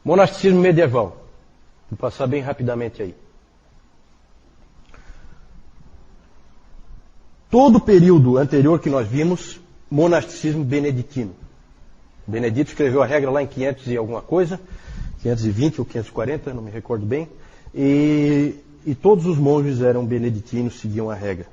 Monasticismo medieval. Vou passar bem rapidamente aí. Todo o período anterior que nós vimos, monasticismo beneditino. Benedito escreveu a regra lá em 500 e alguma coisa, 520 ou 540, não me recordo bem, e todos os monges eram beneditinos, seguiam a regra.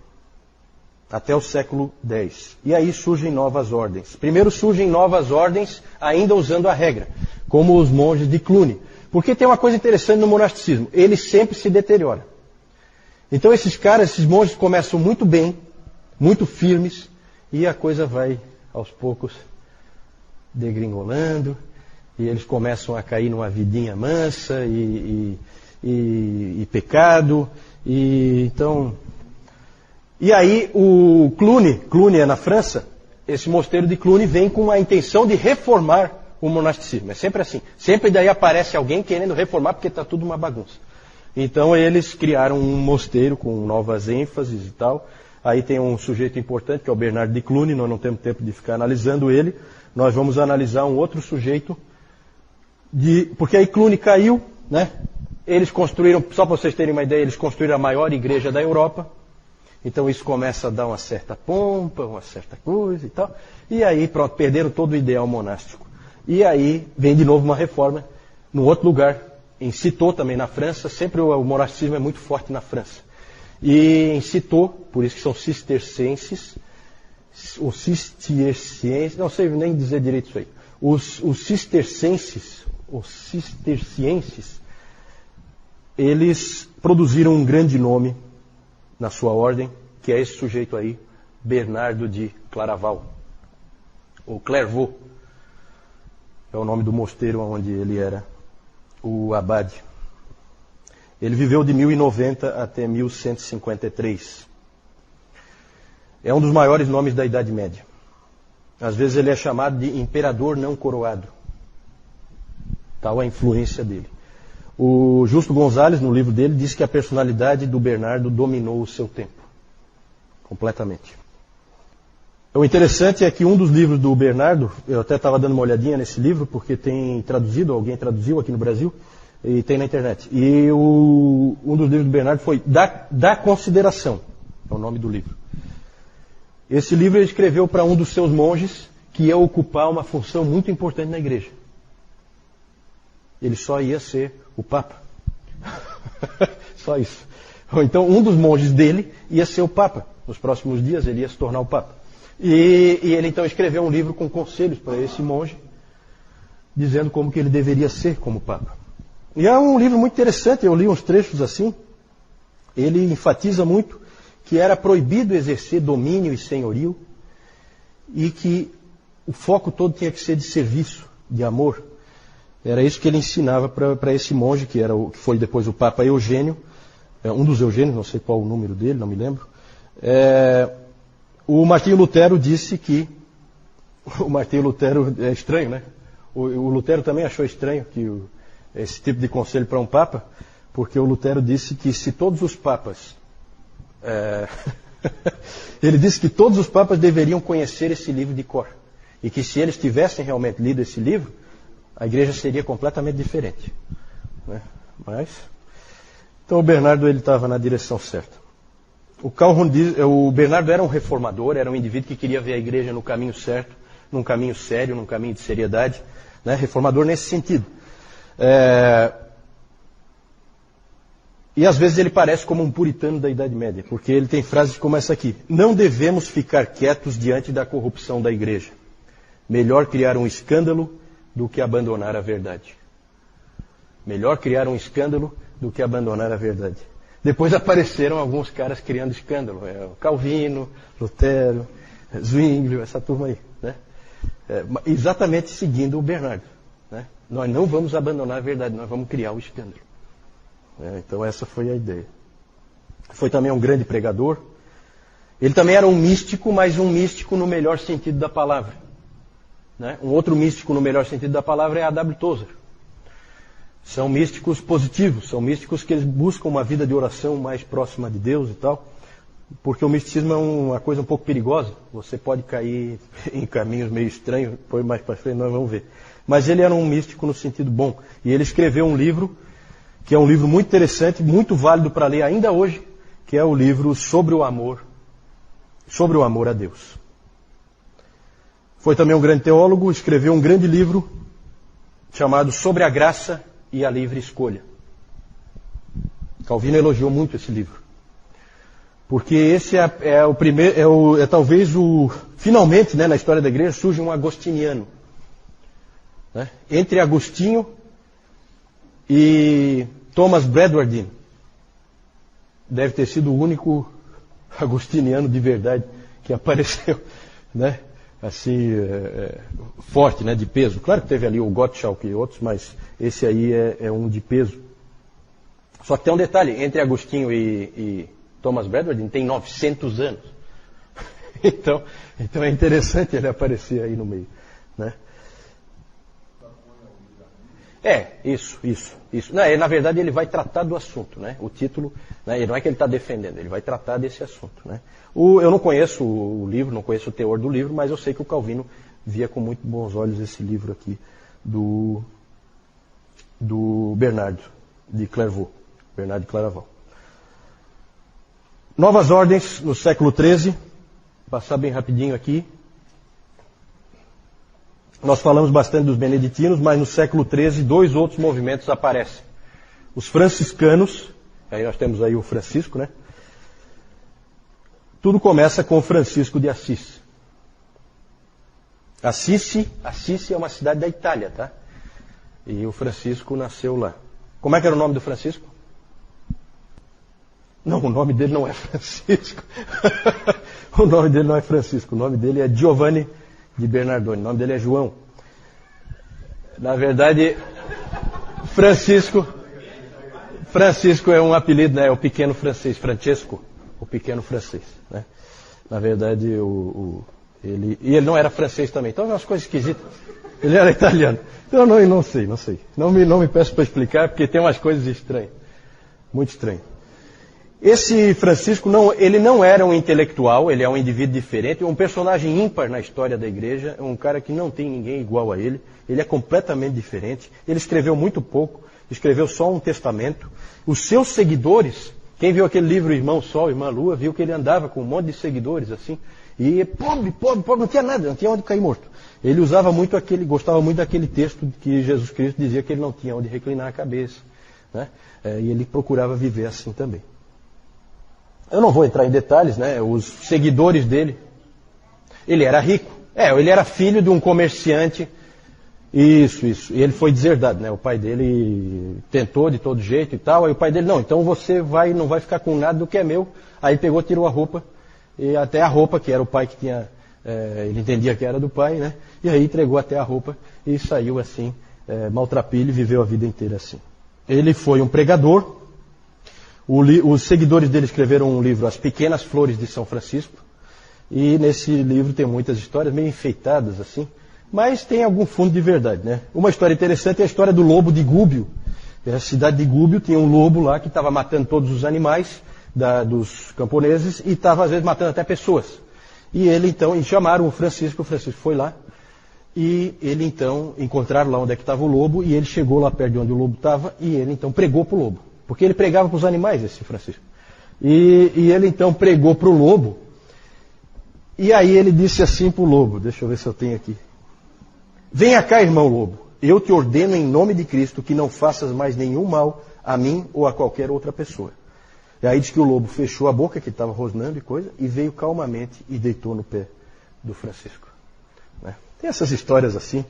Até o século X. E aí surgem novas ordens. Primeiro surgem novas ordens, ainda usando a regra, como os monges de Cluny. Porque tem uma coisa interessante no monasticismo, ele sempre se deteriora. Então esses caras, esses monges começam muito bem, muito firmes, e a coisa vai, aos poucos, degringolando, e eles começam a cair numa vidinha mansa, e pecado, então... E aí o Cluny é na França, esse mosteiro de Cluny vem com a intenção de reformar o monasticismo. É sempre assim. Sempre daí aparece alguém querendo reformar porque está tudo uma bagunça. Então eles criaram um mosteiro com novas ênfases e tal. Aí tem um sujeito importante que é o Bernardo de Cluny, nós não temos tempo de ficar analisando ele. Nós vamos analisar um outro sujeito, porque aí Cluny caiu, né? Eles construíram, só para vocês terem uma ideia, eles construíram a maior igreja da Europa. Então isso começa a dar uma certa pompa, uma certa coisa e tal. E aí, pronto, perderam todo o ideal monástico. E aí vem de novo uma reforma, num outro lugar, em Citeaux também, na França. Sempre o monasticismo é muito forte na França. E em Citeaux, por isso que são cistercienses, os cistercienses, não sei nem dizer direito isso aí. Os cistercienses, eles produziram um grande nome na sua ordem, que é esse sujeito aí, Bernardo de Claraval, ou Clairvaux, é o nome do mosteiro onde ele era o abade. Ele viveu de 1090 até 1153. É um dos maiores nomes da Idade Média. Às vezes ele é chamado de imperador não coroado. Tal a influência dele. O Justo Gonzalez, no livro dele, diz que a personalidade do Bernardo dominou o seu tempo. Completamente. O interessante é que um dos livros do Bernardo, eu até estava dando uma olhadinha nesse livro, porque tem traduzido, alguém traduziu aqui no Brasil, e tem na internet. E um dos livros do Bernardo foi Da Consideração, é o nome do livro. Esse livro ele escreveu para um dos seus monges, que ia ocupar uma função muito importante na igreja. Ele só ia ser o Papa. Só isso. Então, um dos monges dele ia ser o Papa. Nos próximos dias, ele ia se tornar o Papa. E ele, então, escreveu um livro com conselhos para esse monge, dizendo como que ele deveria ser como Papa. E é um livro muito interessante, eu li uns trechos assim. Ele enfatiza muito que era proibido exercer domínio e senhorio, e que o foco todo tinha que ser de serviço, de amor. Era isso que ele ensinava para esse monge, que foi depois o Papa Eugênio, um dos Eugênios, não sei qual o número dele, não me lembro. O Martinho Lutero disse que... O Martinho Lutero é estranho, né? O Lutero também achou estranho esse tipo de conselho para um Papa, porque o Lutero disse que se todos os Papas... ele disse que todos os Papas deveriam conhecer esse livro de cor. E que se eles tivessem realmente lido esse livro, a igreja seria completamente diferente. Né? Então o Bernardo estava na direção certa. O Bernardo era um reformador, era um indivíduo que queria ver a igreja no caminho certo, num caminho sério, num caminho de seriedade. Né? Reformador nesse sentido. E às vezes ele parece como um puritano da Idade Média, porque ele tem frases como essa aqui: não devemos ficar quietos diante da corrupção da igreja. Melhor criar um escândalo do que abandonar a verdade. Melhor criar um escândalo do que abandonar a verdade. Depois apareceram alguns caras criando escândalo. Calvino, Lutero, Zwinglio, essa turma aí. Né? Exatamente seguindo o Bernardo. Né? Nós não vamos abandonar a verdade, nós vamos criar o escândalo. Então essa foi a ideia. Foi também um grande pregador. Ele também era um místico, mas um místico no melhor sentido da palavra. Né? Um outro místico no melhor sentido da palavra é A.W. Tozer. São místicos positivos, são místicos que eles buscam uma vida de oração mais próxima de Deus e tal, porque o misticismo é uma coisa um pouco perigosa. Você pode cair em caminhos meio estranhos, depois mais para frente nós vamos ver. mas ele era um místico no sentido bom. E ele escreveu um livro, que é um livro muito interessante, muito válido para ler ainda hoje, que é o livro sobre o amor a Deus. Foi também um grande teólogo, escreveu um grande livro chamado Sobre a Graça e a Livre Escolha. Calvino elogiou muito esse livro. Porque esse é o primeiro, talvez o... Finalmente, né, na história da igreja, surge um agostiniano. Né? Entre Agostinho e Thomas Bradwardine. Deve ter sido o único agostiniano de verdade que apareceu, né? Assim, forte, né, de peso. Claro que teve ali o Gottschalk e outros, mas esse aí é um de peso. Só que tem um detalhe, entre Agostinho e Thomas Bradwardine tem 900 anos. Então é interessante ele aparecer aí no meio, né? Isso. Não, na verdade ele vai tratar do assunto, né? O título, né? Não é que ele está defendendo, ele vai tratar desse assunto, né? Eu não conheço o livro, não conheço o teor do livro, mas eu sei que o Calvino via com muito bons olhos esse livro aqui do Bernardo de Clairvaux, Bernardo de Claraval. Novas ordens no século XIII, passar bem rapidinho aqui. Nós falamos bastante dos beneditinos, mas no século XIII 2 outros movimentos aparecem. Os franciscanos, aí nós temos aí o Francisco, né? Tudo começa com Francisco de Assis. Assisi é uma cidade da Itália, tá? E o Francisco nasceu lá. Como é que era o nome do Francisco? Não, o nome dele não é Francisco. O nome dele não é Francisco, o nome dele é Giovanni de Bernardone, o nome dele é João. Na verdade, Francisco é um apelido, né? É o pequeno francês, Francesco, o pequeno francês, né? Na verdade, ele não era francês também, então é umas coisas esquisitas. Ele era italiano. Então eu não sei. Não me peço para explicar, porque tem umas coisas estranhas, muito estranhas. Esse Francisco, ele não era um intelectual, ele é um indivíduo diferente, um personagem ímpar na história da igreja, um cara que não tem ninguém igual a ele é completamente diferente, ele escreveu muito pouco, escreveu só um testamento. Os seus seguidores, quem viu aquele livro Irmão Sol, Irmã Lua, viu que ele andava com um monte de seguidores assim, e pobre, não tinha nada, não tinha onde cair morto. Ele gostava muito daquele texto que Jesus Cristo dizia que ele não tinha onde reclinar a cabeça, né? E ele procurava viver assim também. Eu não vou entrar em detalhes, né? Os seguidores dele. Ele era rico. Ele era filho de um comerciante. Isso. E ele foi deserdado, né? O pai dele tentou de todo jeito e tal. Aí o pai dele, não, então você não vai ficar com nada do que é meu. Aí pegou, tirou a roupa. E até a roupa, que era o pai que tinha... ele entendia que era do pai, né? E aí entregou até a roupa e saiu assim, maltrapilho, e viveu a vida inteira assim. Ele foi um pregador. Os seguidores dele escreveram um livro, As Pequenas Flores de São Francisco, e nesse livro tem muitas histórias meio enfeitadas assim, mas tem algum fundo de verdade, né? Uma história interessante é a história do lobo de Gúbio. A cidade de Gúbio tinha um lobo lá que estava matando todos os animais dos camponeses e estava às vezes matando até pessoas. E chamaram o Francisco foi lá, e ele então, encontraram lá onde é que estava o lobo, e ele chegou lá perto de onde o lobo estava, e ele então pregou para o lobo. Porque ele pregava para os animais, esse Francisco. E ele então pregou para o lobo. E aí ele disse assim para o lobo, deixa eu ver se eu tenho aqui. Venha cá, irmão lobo, eu te ordeno em nome de Cristo que não faças mais nenhum mal a mim ou a qualquer outra pessoa. E aí diz que o lobo fechou a boca, que estava rosnando e coisa, e veio calmamente e deitou no pé do Francisco. Né? Tem essas histórias assim,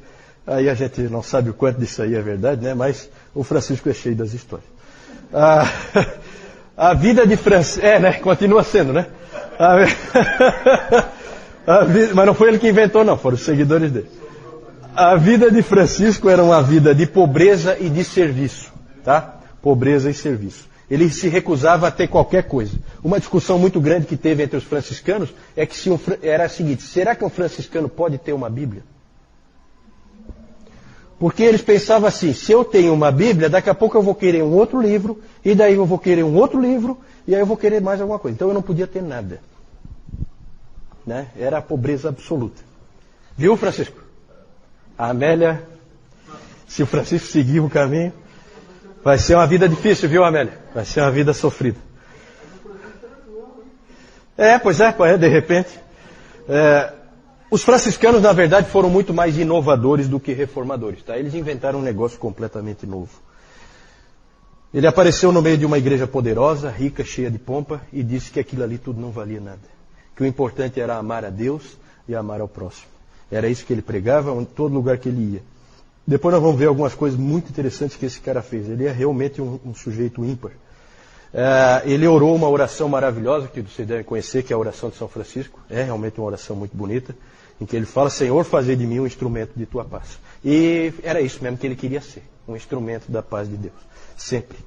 aí a gente não sabe o quanto disso aí é verdade, né? Mas o Francisco é cheio das histórias. A vida de Francisco... né? Continua sendo, né? Mas não foi ele que inventou, não. Foram os seguidores dele. A vida de Francisco era uma vida de pobreza e de serviço. Tá? Pobreza e serviço. Ele se recusava a ter qualquer coisa. Uma discussão muito grande que teve entre os franciscanos é que era a seguinte: será que um franciscano pode ter uma Bíblia? Porque eles pensavam assim, se eu tenho uma Bíblia, daqui a pouco eu vou querer um outro livro, e daí eu vou querer um outro livro, e aí eu vou querer mais alguma coisa. Então eu não podia ter nada. Né? Era a pobreza absoluta. Viu, Francisco? A Amélia Se o Francisco seguir o caminho, vai ser uma vida difícil, viu, Amélia? Vai ser uma vida sofrida. Pois é, de repente. Os franciscanos, na verdade, foram muito mais inovadores do que reformadores. Tá? Eles inventaram um negócio completamente novo. Ele apareceu no meio de uma igreja poderosa, rica, cheia de pompa, e disse que aquilo ali tudo não valia nada. Que o importante era amar a Deus e amar ao próximo. Era isso que ele pregava em todo lugar que ele ia. Depois nós vamos ver algumas coisas muito interessantes que esse cara fez. Ele é realmente um sujeito ímpar. Ele orou uma oração maravilhosa, que vocês devem conhecer, que é a oração de São Francisco. É realmente uma oração muito bonita, em que ele fala: Senhor, fazei de mim um instrumento de tua paz. E era isso mesmo que ele queria ser, um instrumento da paz de Deus. Sempre.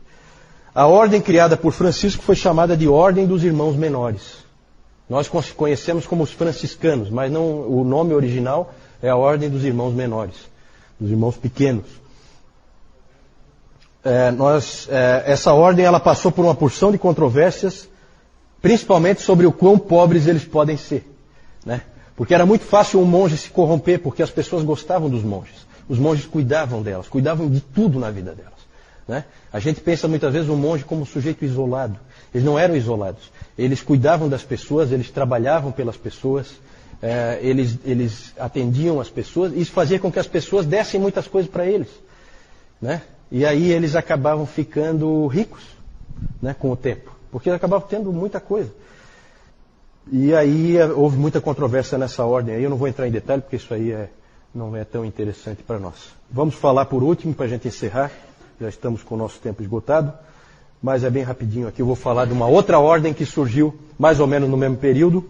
A ordem criada por Francisco foi chamada de Ordem dos Irmãos Menores. Nós conhecemos como os franciscanos, mas não, o nome original é a Ordem dos Irmãos Menores, dos irmãos pequenos. Essa ordem ela passou por uma porção de controvérsias, principalmente sobre o quão pobres eles podem ser. Né? Porque era muito fácil um monge se corromper, porque as pessoas gostavam dos monges. Os monges cuidavam delas, cuidavam de tudo na vida delas. Né? A gente pensa muitas vezes o monge como um sujeito isolado. Eles não eram isolados. Eles cuidavam das pessoas, eles trabalhavam pelas pessoas, eles atendiam as pessoas, e isso fazia com que as pessoas dessem muitas coisas para eles. Né? E aí eles acabavam ficando ricos, né, com o tempo, porque eles acabavam tendo muita coisa. E aí houve muita controvérsia nessa ordem. Aí eu não vou entrar em detalhe, porque isso aí não é tão interessante para nós. Vamos falar por último, para a gente encerrar. Já estamos com o nosso tempo esgotado, mas é bem rapidinho aqui. Eu vou falar de uma outra ordem que surgiu mais ou menos no mesmo período.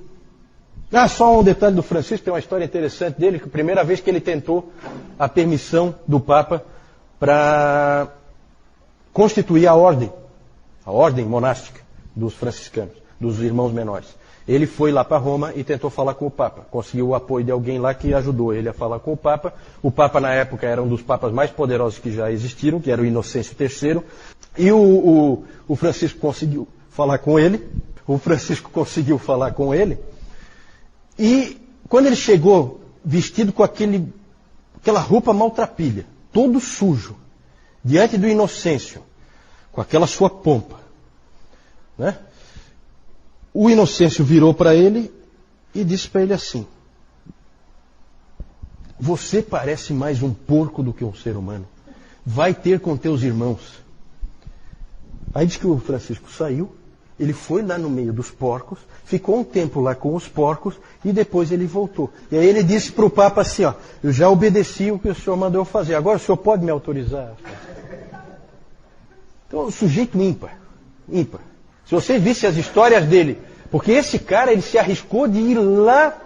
Só um detalhe do Francisco, tem uma história interessante dele, que a primeira vez que ele tentou a permissão do Papa para constituir a ordem monástica dos franciscanos, dos irmãos menores. Ele foi lá para Roma e tentou falar com o Papa. Conseguiu o apoio de alguém lá que ajudou ele a falar com o Papa. O Papa, na época, era um dos papas mais poderosos que já existiram, que era o Inocêncio III. E o Francisco conseguiu falar com ele. E quando ele chegou, vestido com aquela roupa maltrapilha, todo sujo, diante do Inocêncio, com aquela sua pompa, né? O Inocêncio virou para ele e disse para ele assim: você parece mais um porco do que um ser humano. Vai ter com teus irmãos. Aí diz que o Francisco saiu, ele foi lá no meio dos porcos, ficou um tempo lá com os porcos e depois ele voltou. E aí ele disse para o Papa assim: eu já obedeci o que o senhor mandou eu fazer, agora o senhor pode me autorizar? Então, sujeito ímpar. Se você visse as histórias dele, porque esse cara ele se arriscou de ir lá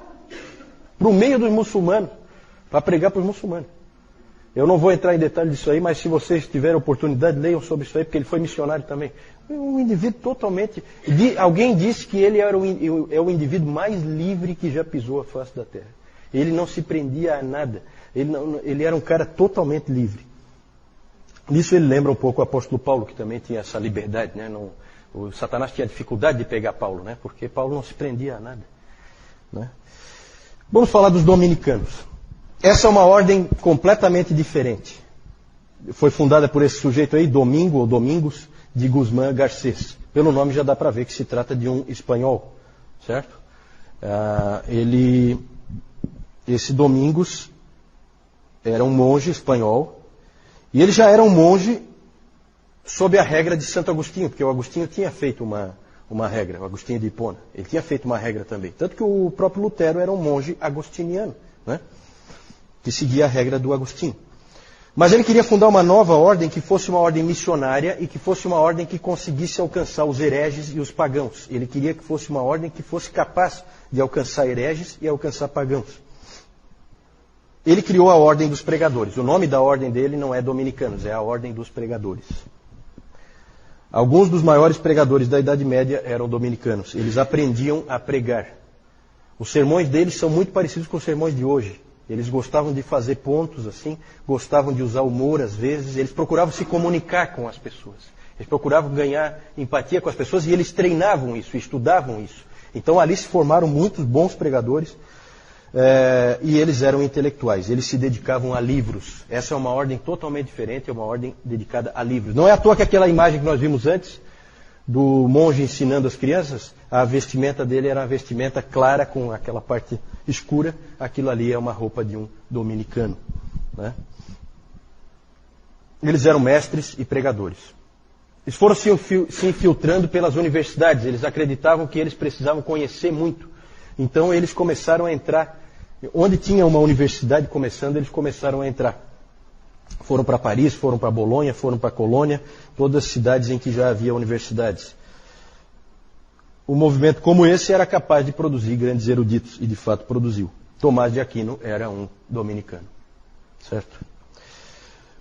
para o meio dos muçulmanos, para pregar para os muçulmanos. Eu não vou entrar em detalhes disso aí, mas se vocês tiverem oportunidade, leiam sobre isso aí, porque ele foi missionário também. Um indivíduo totalmente... Alguém disse que ele é o indivíduo mais livre que já pisou a face da terra. Ele não se prendia a nada. Ele era um cara totalmente livre. Nisso ele lembra um pouco o apóstolo Paulo, que também tinha essa liberdade, né? O Satanás tinha dificuldade de pegar Paulo, né? Porque Paulo não se prendia a nada. Né? Vamos falar dos dominicanos. Essa é uma ordem completamente diferente. Foi fundada por esse sujeito aí, Domingos de Guzmán Garcés. Pelo nome já dá para ver que se trata de um espanhol, certo? Esse Domingos era um monge espanhol, e ele já era um monge sob a regra de Santo Agostinho, porque o Agostinho tinha feito uma regra, o Agostinho de Hipona, ele tinha feito uma regra também. Tanto que o próprio Lutero era um monge agostiniano, né? Que seguia a regra do Agostinho. Mas ele queria fundar uma nova ordem que fosse uma ordem missionária e que fosse uma ordem que conseguisse alcançar os hereges e os pagãos. Ele queria que fosse uma ordem que fosse capaz de alcançar hereges e alcançar pagãos. Ele criou a Ordem dos Pregadores. O nome da ordem dele não é Dominicanos, é a Ordem dos Pregadores. Alguns dos maiores pregadores da Idade Média eram dominicanos. Eles aprendiam a pregar. Os sermões deles são muito parecidos com os sermões de hoje. Eles gostavam de fazer pontos assim, gostavam de usar humor às vezes, eles procuravam se comunicar com as pessoas. Eles procuravam ganhar empatia com as pessoas e eles treinavam isso, estudavam isso. Então ali se formaram muitos bons pregadores. E eles eram intelectuais, eles se dedicavam a livros. Essa é uma ordem totalmente diferente, é uma ordem dedicada a livros. Não é à toa que aquela imagem que nós vimos antes, do monge ensinando as crianças, a vestimenta dele era uma vestimenta clara com aquela parte escura. Aquilo ali é uma roupa de um dominicano, né? Eles eram mestres e pregadores. Eles foram se infiltrando pelas universidades. Eles acreditavam que eles precisavam conhecer muito. Então eles começaram a entrar. Onde tinha uma universidade começando, eles começaram a entrar. Foram para Paris, foram para Bolonha, foram para Colônia, todas as cidades em que já havia universidades. Um movimento como esse era capaz de produzir grandes eruditos, e de fato produziu. Tomás de Aquino era um dominicano. Certo?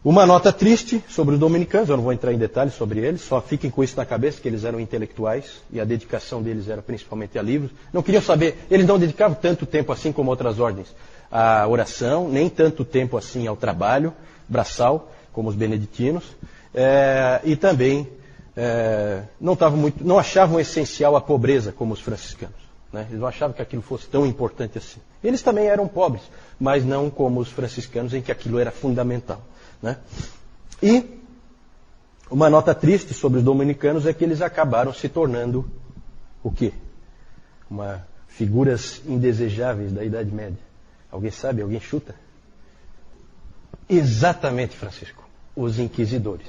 Uma nota triste sobre os dominicanos, eu não vou entrar em detalhes sobre eles, só fiquem com isso na cabeça, que eles eram intelectuais, e a dedicação deles era principalmente a livros. Não queriam saber, eles não dedicavam tanto tempo assim como outras ordens à oração, nem tanto tempo assim ao trabalho braçal, como os beneditinos, e também não achavam essencial a pobreza como os franciscanos, né? Eles não achavam que aquilo fosse tão importante assim. Eles também eram pobres, mas não como os franciscanos, em que aquilo era fundamental, né? E uma nota triste sobre os dominicanos é que eles acabaram se tornando o quê? Figuras indesejáveis da Idade Média. Alguém sabe? Alguém chuta? Exatamente, Francisco. Os inquisidores.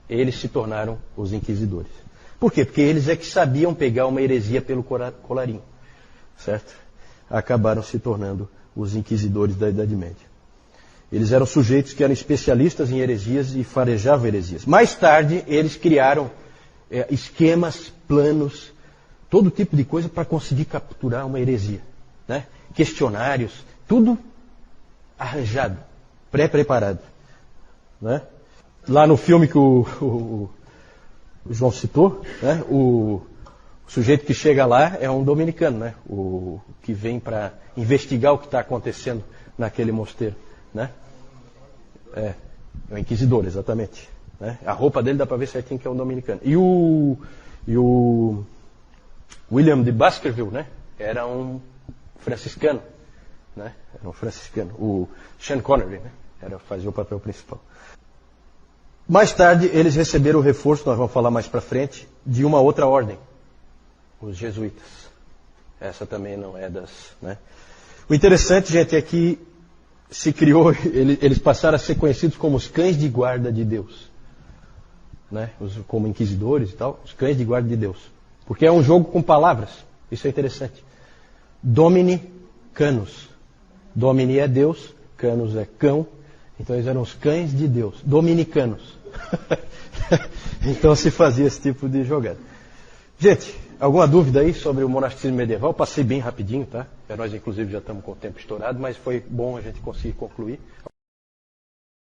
Eles se tornaram os inquisidores. Por quê? Porque eles é que sabiam pegar uma heresia pelo colarinho. Certo? Acabaram se tornando os inquisidores da Idade Média. Eles eram sujeitos que eram especialistas em heresias e farejavam heresias. Mais tarde, eles criaram esquemas, planos, todo tipo de coisa para conseguir capturar uma heresia, né? Questionários, tudo arranjado, pré-preparado, né? Lá no filme que o João citou, né? O sujeito que chega lá é um dominicano, né? O que vem para investigar o que está acontecendo naquele mosteiro, né? É um inquisidor, exatamente, né? A roupa dele dá para ver certinho que é um dominicano. E o William de Baskerville, né? Era um franciscano, né? Era um franciscano. O Sean Connery, né? Fazia o papel principal. Mais tarde, eles receberam o reforço, nós vamos falar mais para frente, de uma outra ordem, os jesuítas. Essa também não é das, né? O interessante, gente, é que se criou, eles passaram a ser conhecidos como os cães de guarda de Deus, né? Como inquisidores e tal, os cães de guarda de Deus. Porque é um jogo com palavras, isso é interessante. Domini Canus. Domini é Deus, Canus é cão, então eles eram os cães de Deus, dominicanos. Então se fazia esse tipo de jogada. Gente, alguma dúvida aí sobre o monasticismo medieval? Passei bem rapidinho, tá? Nós inclusive já estamos com o tempo estourado, mas foi bom a gente conseguir concluir.